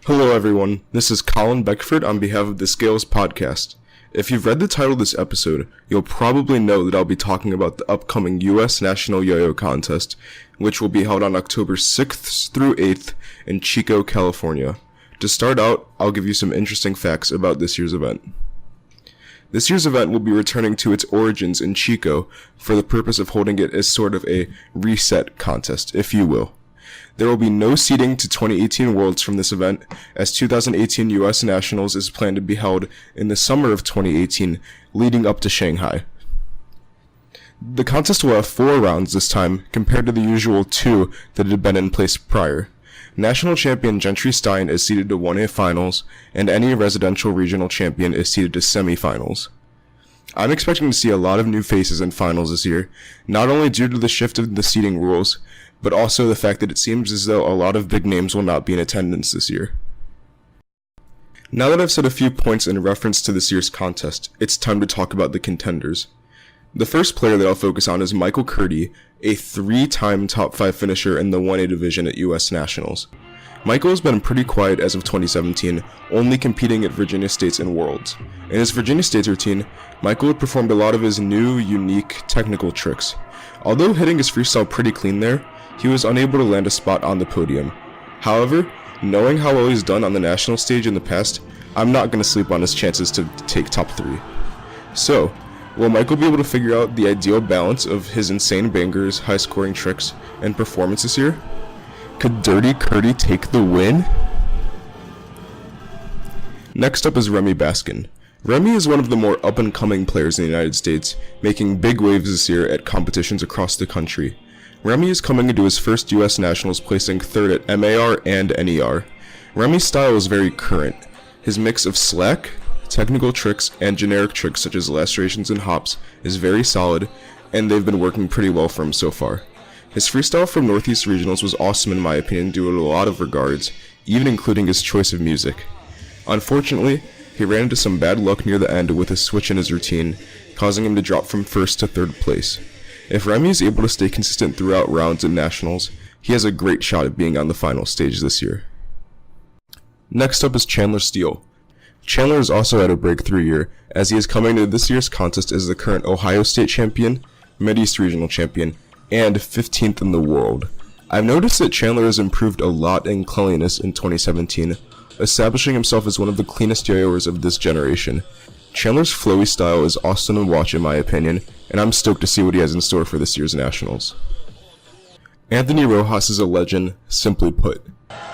Hello everyone, this is Colin Beckford on behalf of the Scales podcast. If you've read the title of this episode, you'll probably know that I'll be talking about the upcoming US National YoYo Contest, which will be held on October 6th through 8th in Chico, California. To start out, I'll give you some interesting facts about this year's event. This year's event will be returning to its origins in Chico for the purpose of holding it as sort of a reset contest, if you will. There will be no seeding to 2018 Worlds from this event, as 2018 US Nationals is planned to be held in the summer of 2018, leading up to Shanghai. The contest will have 4 rounds this time, compared to the usual 2 that had been in place prior. National champion Gentry Stein is seeded to 1A finals, and any residential regional champion is seeded to semifinals. I'm expecting to see a lot of new faces in finals this year, not only due to the shift of the seeding rules, but also the fact that it seems as though a lot of big names will not be in attendance this year. Now that I've said a few points in reference to this year's contest, it's time to talk about the contenders. The first player that I'll focus on is Michael Kurti, a 3-time top 5 finisher in the 1A division at US Nationals. Michael has been pretty quiet as of 2017, only competing at Virginia States and Worlds. In his Virginia States routine, Michael had performed a lot of his new, unique, technical tricks. Although hitting his freestyle pretty clean there, he was unable to land a spot on the podium. However, knowing how well he's done on the national stage in the past, I'm not going to sleep on his chances to take top 3. So, will Michael be able to figure out the ideal balance of his insane bangers, high-scoring tricks, and performance this year? Could Dirty Kurti take the win? Next up is Remy Baskin. Remy is one of the more up-and-coming players in the United States, making big waves this year at competitions across the country. Remy is coming into his first US Nationals, placing 3rd at MAR and NER. Remy's style is very current. His mix of slack, technical tricks, and generic tricks such as lacerations and hops is very solid, and they've been working pretty well for him so far. His freestyle from Northeast Regionals was awesome in my opinion due to a lot of regards, even including his choice of music. Unfortunately, he ran into some bad luck near the end with a switch in his routine, causing him to drop from 1st to 3rd place. If Remy is able to stay consistent throughout rounds and nationals, he has a great shot at being on the final stage this year. Next up is Chandler Steele. Chandler has also had a breakthrough year, as he is coming to this year's contest as the current Ohio State champion, Mideast Regional champion, and 15th in the world. I've noticed that Chandler has improved a lot in cleanliness in 2017, establishing himself as one of the cleanest yo-yoers of this generation. Chandler's flowy style is awesome to watch in my opinion, and I'm stoked to see what he has in store for this year's Nationals. Anthony Rojas is a legend, simply put.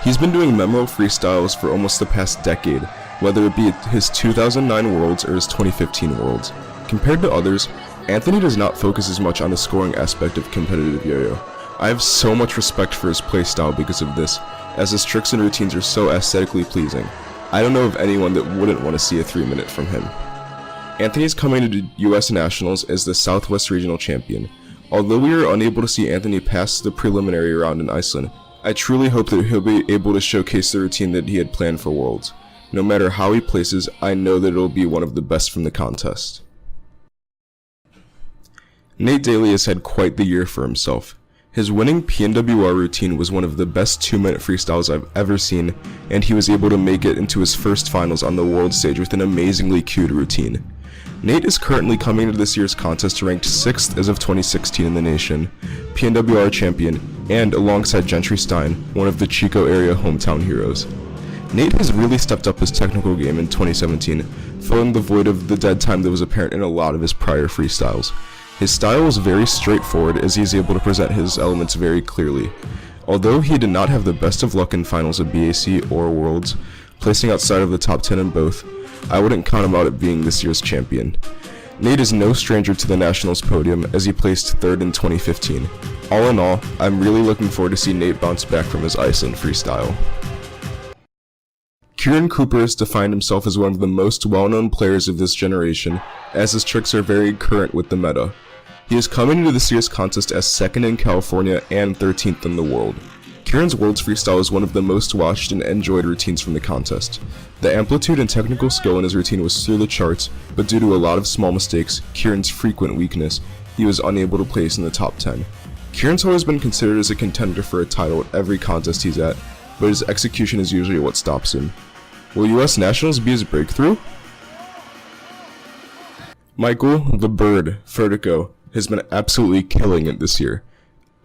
He's been doing memorable freestyles for almost the past decade, whether it be his 2009 Worlds or his 2015 Worlds. Compared to others, Anthony does not focus as much on the scoring aspect of competitive yo-yo. I have so much respect for his playstyle because of this, as his tricks and routines are so aesthetically pleasing. I don't know of anyone that wouldn't want to see a 3-minute from him. Anthony is coming to US Nationals as the Southwest Regional Champion. Although we are unable to see Anthony pass the preliminary round in Iceland, I truly hope that he'll be able to showcase the routine that he had planned for Worlds. No matter how he places, I know that it'll be one of the best from the contest. Nate Dailey has had quite the year for himself. His winning PNWR routine was one of the best 2-minute freestyles I've ever seen, and he was able to make it into his first finals on the world stage with an amazingly cute routine. Nate is currently coming to this year's contest ranked 6th as of 2016 in the nation, PNWR champion, and alongside Gentry Stein, one of the Chico area hometown heroes. Nate has really stepped up his technical game in 2017, filling the void of the dead time that was apparent in a lot of his prior freestyles. His style is very straightforward as he is able to present his elements very clearly. Although he did not have the best of luck in finals of BAC or Worlds, placing outside of the top 10 in both, I wouldn't count him out at being this year's champion. Nate is no stranger to the Nationals podium as he placed 3rd in 2015. All in all, I'm really looking forward to see Nate bounce back from his Iceland freestyle. Keiran Cooper has defined himself as one of the most well-known players of this generation, as his tricks are very current with the meta. He is coming into this year's contest as 2nd in California and 13th in the world. Keiran's Worlds freestyle is one of the most watched and enjoyed routines from the contest. The amplitude and technical skill in his routine was through the charts, but due to a lot of small mistakes, Keiran's frequent weakness, he was unable to place in the top 10. Keiran's always been considered as a contender for a title at every contest he's at, but his execution is usually what stops him. Will US Nationals be his breakthrough? Michael the Bird Ferdico has been absolutely killing it this year.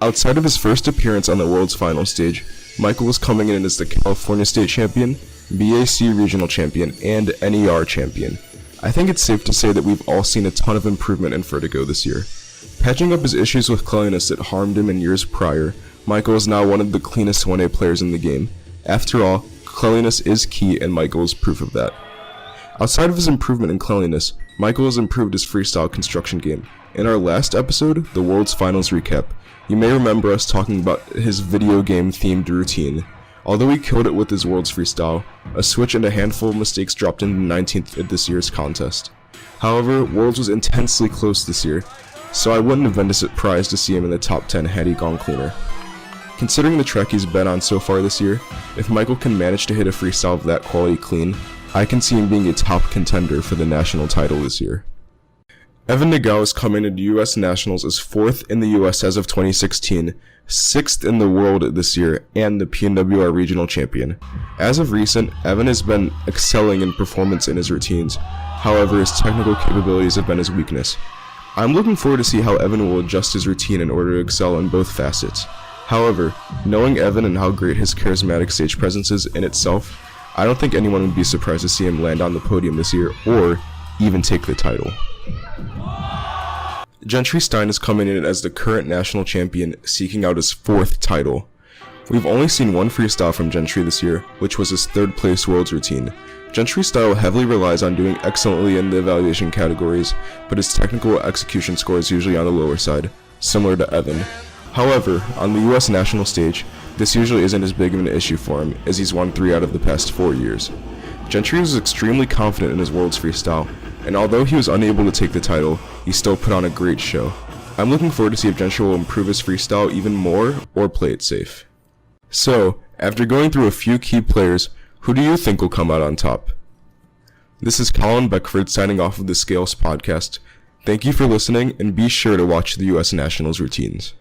Outside of his first appearance on the World's final stage, Michael was coming in as the California State Champion, BAC Regional Champion, and NER Champion. I think it's safe to say that we've all seen a ton of improvement in Ferdico this year. Patching up his issues with cleanliness that harmed him in years prior, Michael is now one of the cleanest 1A players in the game. After all, cleanliness is key, and Michael is proof of that. Outside of his improvement in cleanliness, Michael has improved his freestyle construction game. In our last episode, the World's Finals recap, you may remember us talking about his video game themed routine. Although he killed it with his Worlds freestyle, a switch and a handful of mistakes dropped him 19th at this year's contest. However, Worlds was intensely close this year, so I wouldn't have been surprised to see him in the top 10 had he gone cleaner. Considering the trek he's been on so far this year, if Michael can manage to hit a freestyle of that quality clean, I can see him being a top contender for the national title this year. Evan Nagao is coming into US Nationals as 4th in the US as of 2016, 6th in the world this year, and the PNWR Regional Champion. As of recent, Evan has been excelling in performance in his routines, however his technical capabilities have been his weakness. I'm looking forward to see how Evan will adjust his routine in order to excel in both facets. However, knowing Evan and how great his charismatic stage presence is in itself, I don't think anyone would be surprised to see him land on the podium this year or even take the title. Gentry Stein is coming in as the current national champion, seeking out his 4th title. We've only seen one freestyle from Gentry this year, which was his 3rd place Worlds routine. Gentry's style heavily relies on doing excellently in the evaluation categories, but his technical execution score is usually on the lower side, similar to Evan. However, on the US national stage, this usually isn't as big of an issue for him, as he's won 3 out of the past 4 years. Gentry was extremely confident in his Worlds freestyle, and although he was unable to take the title, he still put on a great show. I'm looking forward to see if Gentry will improve his freestyle even more or play it safe. So, after going through a few key players, who do you think will come out on top? This is Colin Beckford signing off of the Scales podcast. Thank you for listening, and be sure to watch the US Nationals routines.